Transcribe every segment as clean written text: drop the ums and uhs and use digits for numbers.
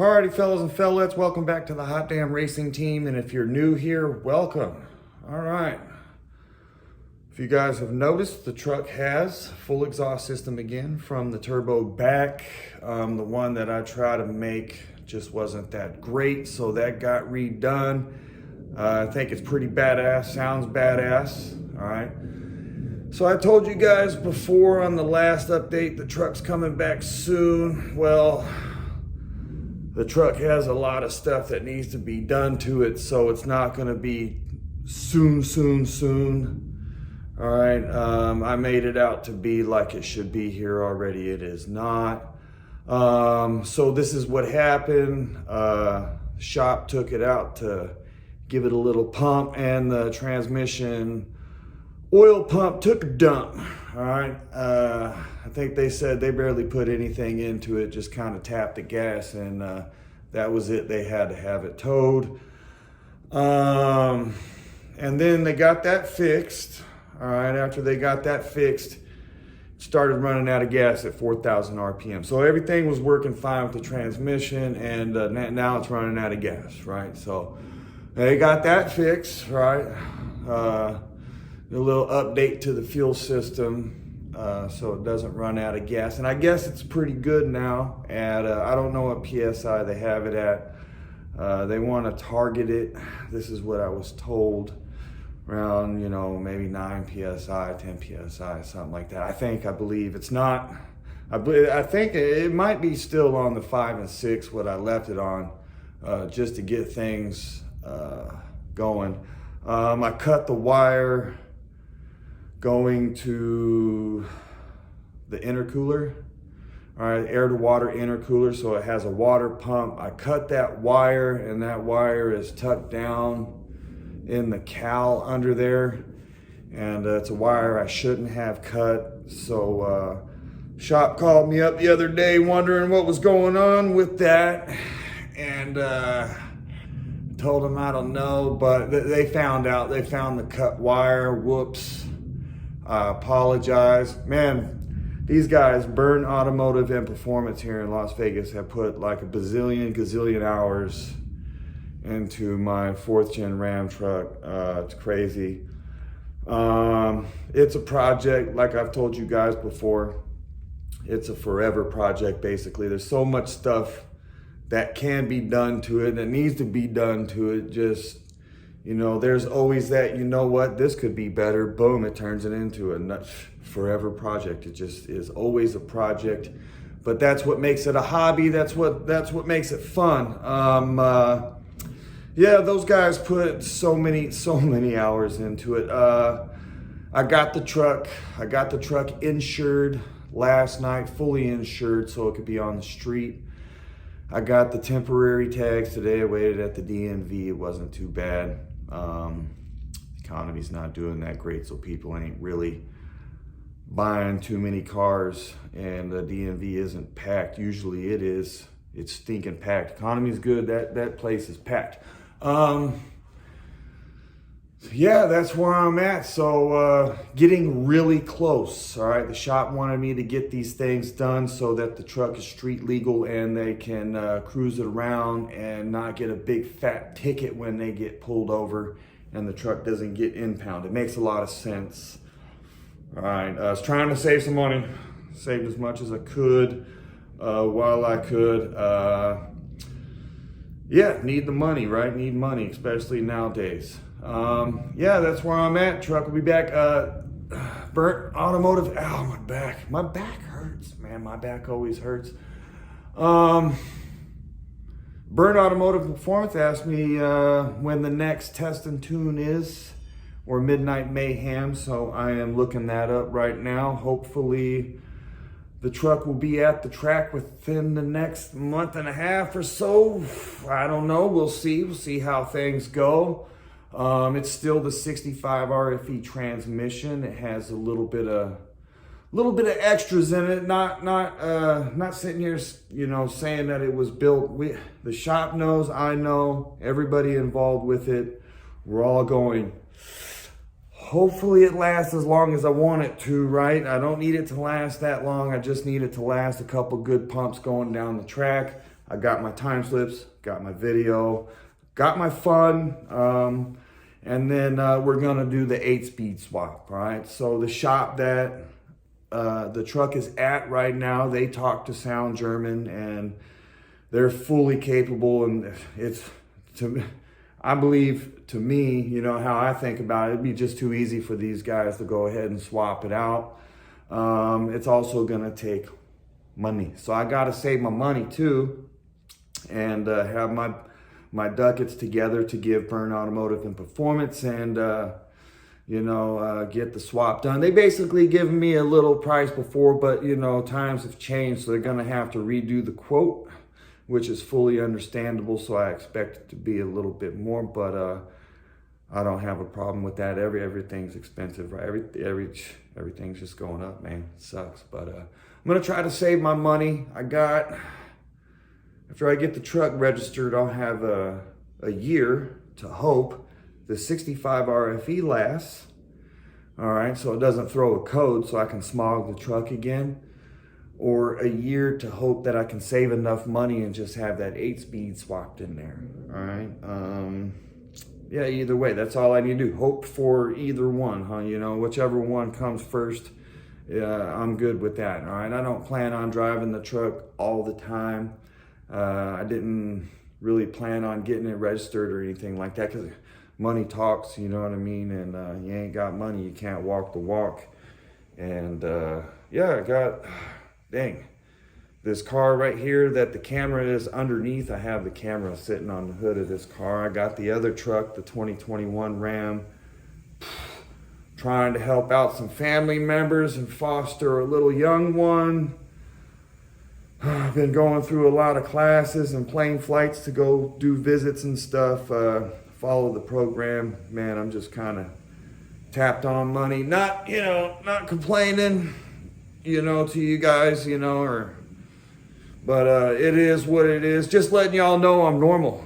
Alrighty, fellas and fellettes, welcome back to the Hot Damn Racing Team. And if you're new here, welcome. All right. If you guys have noticed, the truck has full exhaust system again from the turbo back. The one that I tried to make just wasn't that great, so that got redone. I think it's pretty badass, sounds badass. All right. So I told you guys before on the last update, the truck's coming back soon. Well, the truck has a lot of stuff that needs to be done to it, so it's not going to be soon. All right, I made it out to be like it should be here already. It is not. So this is what happened. Shop took it out to give it a little pump, and the transmission oil pump took a dump. All right, I think they said they barely put anything into it, just kind of tapped the gas, and that was it. They had to have it towed. And then they got that fixed. All right, after they got that fixed, it started running out of gas at 4,000 RPM. So everything was working fine with the transmission, and now it's running out of gas, right? So they got that fixed, right? A little update to the fuel system so it doesn't run out of gas. And I guess it's pretty good now at, I don't know what PSI they have it at. They want to target it. This is what I was told, around, you know, maybe 9 PSI, 10 PSI, something like that. I believe it's not. I think it might be still on the 5 and 6, what I left it on, just to get things going. I cut the wire going to the intercooler, all right, air to water intercooler, so it has a water pump. I cut that wire, and that wire is tucked down in the cowl under there, and it's a wire I shouldn't have cut. So shop called me up the other day wondering what was going on with that, and told them I don't know, but they found out. They found the cut wire. Whoops. I apologize. Man, these guys, Byrne Automotive and Performance here in Las Vegas, have put like a gazillion hours into my 4th gen Ram truck. It's crazy. It's a project, like I've told you guys before, it's a forever project basically. There's so much stuff that can be done to it, that needs to be done to it. Just, you know, there's always that, you know what, this could be better. Boom, it turns it into a forever project. It just is always a project, but that's what makes it a hobby. That's what makes it fun. Yeah, those guys put so many hours into it. I got the truck insured last night, fully insured, so it could be on the street. I got the temporary tags today. I waited at the DMV. It wasn't too bad. Economy's not doing that great, so people ain't really buying too many cars, and the DMV isn't packed. Usually it is. It's stinking packed. Economy's good. That place is packed. Yeah, that's where I'm at. So getting really close. All right, the shop wanted me to get these things done so that the truck is street legal and they can cruise it around and not get a big fat ticket when they get pulled over and the truck doesn't get impounded. It makes a lot of sense. All right, I was trying to save some money. Saved as much as I could while I could. Yeah, need the money, right? Need money, especially nowadays. Yeah, that's where I'm at. Truck will be back. Byrne Automotive. Ow, my back hurts, man. My back always hurts. Byrne Automotive Performance asked me when the next test and tune is, or Midnight Mayhem, so I am looking that up right now. Hopefully the truck will be at the track within the next month and a half or so. I don't know. We'll see. We'll see how things go. It's still the 65 RFE transmission. It has a little bit of extras in it. Not sitting here, you know, saying that it was built. The shop knows, I know, everybody involved with it. We're all going, hopefully it lasts as long as I want it to, right? I don't need it to last that long. I just need it to last a couple good pumps going down the track. I got my time slips, got my video, got my fun, and then we're gonna do the 8-speed swap, all right? So the shop that the truck is at right now, they talk to Sound German, and they're fully capable, and I believe, to me, you know, how I think about it, it'd be just too easy for these guys to go ahead and swap it out. It's also gonna take money. So I gotta save my money too, and have my ducats together to give Byrne Automotive and Performance, and you know, get the swap done. They basically give me a little price before, but you know, times have changed, so they're gonna have to redo the quote, which is fully understandable. So I expect it to be a little bit more, but I don't have a problem with that. Everything's expensive, right? Everything's just going up, man. It sucks, but I'm gonna try to save my money. After I get the truck registered, I'll have a year to hope the 65 RFE lasts. All right, so it doesn't throw a code so I can smog the truck again, or a year to hope that I can save enough money and just have that 8-speed swapped in there. All right. Yeah, either way, that's all I need to do. Hope for either one, huh? You know, whichever one comes first, I'm good with that. All right. I don't plan on driving the truck all the time. I didn't really plan on getting it registered or anything like that, because money talks, you know what I mean? And you ain't got money, you can't walk the walk. And yeah, I got, dang, this car right here that the camera is underneath. I have the camera sitting on the hood of this car. I got the other truck, the 2021 Ram, trying to help out some family members and foster a little young one. I've been going through a lot of classes and plane flights to go do visits and stuff, follow the program. Man, I'm just kind of tapped on money. Not, you know, not complaining, you know, to you guys, you know, but it is what it is. Just letting y'all know I'm normal.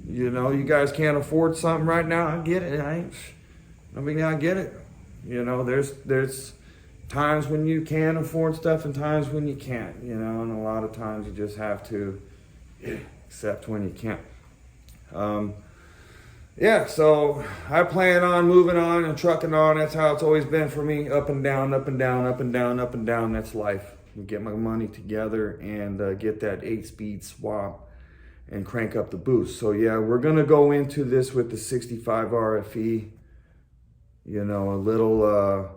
You know, you guys can't afford something right now. I get it. I get it. You know, there's times when you can afford stuff and times when you can't, you know, and a lot of times you just have to accept when you can't. Yeah, so I plan on moving on and trucking on. That's how it's always been for me. Up and down, up and down, up and down, up and down. That's life. Get my money together and get that 8-speed swap and crank up the boost. So yeah, we're gonna go into this with the 65 RFE, you know, a little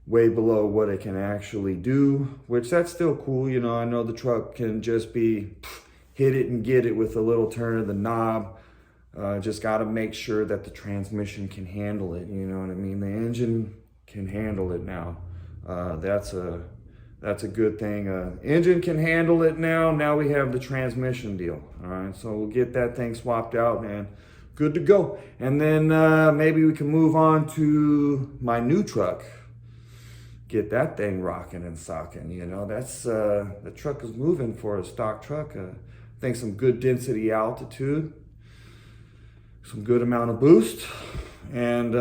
way below what it can actually do, which that's still cool. You know, I know the truck can just be hit it and get it with a little turn of the knob. Just got to make sure that the transmission can handle it. You know what I mean? The engine can handle it now. That's a good thing. Engine can handle it now. Now we have the transmission deal. All right, so we'll get that thing swapped out, man. Good to go. And then maybe we can move on to my new truck. Get that thing rocking and socking. You know, that's the truck is moving for a stock truck. I think some good density altitude, some good amount of boost, and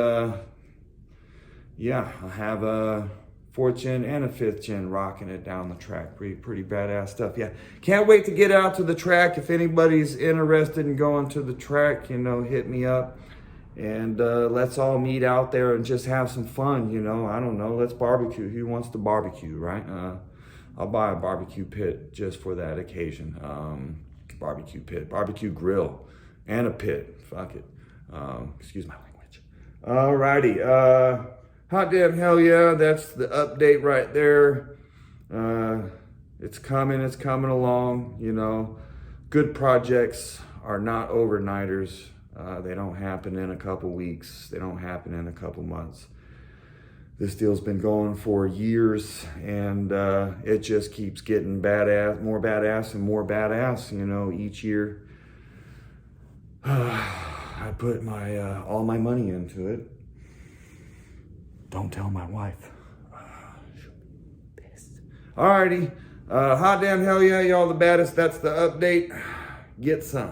yeah, I have a 4th gen and a 5th gen rocking it down the track. Pretty badass stuff. Yeah, can't wait to get out to the track. If anybody's interested in going to the track, you know, hit me up, and let's all meet out there and just have some fun. You know, I don't know, let's barbecue. Who wants to barbecue, right? I'll buy a barbecue pit just for that occasion. Barbecue pit, barbecue grill, and a pit. Fuck it. Excuse my language. Alrighty. Hot damn hell yeah, that's the update right there. It's coming along, you know. Good projects are not overnighters. They don't happen in a couple weeks. They don't happen in a couple months. This deal's been going for years, and it just keeps getting badass, more badass and more badass, you know, each year. I put my all my money into it. Don't tell my wife. She'll be pissed. Alrighty. Hot damn hell yeah, y'all the baddest. That's the update. Get some.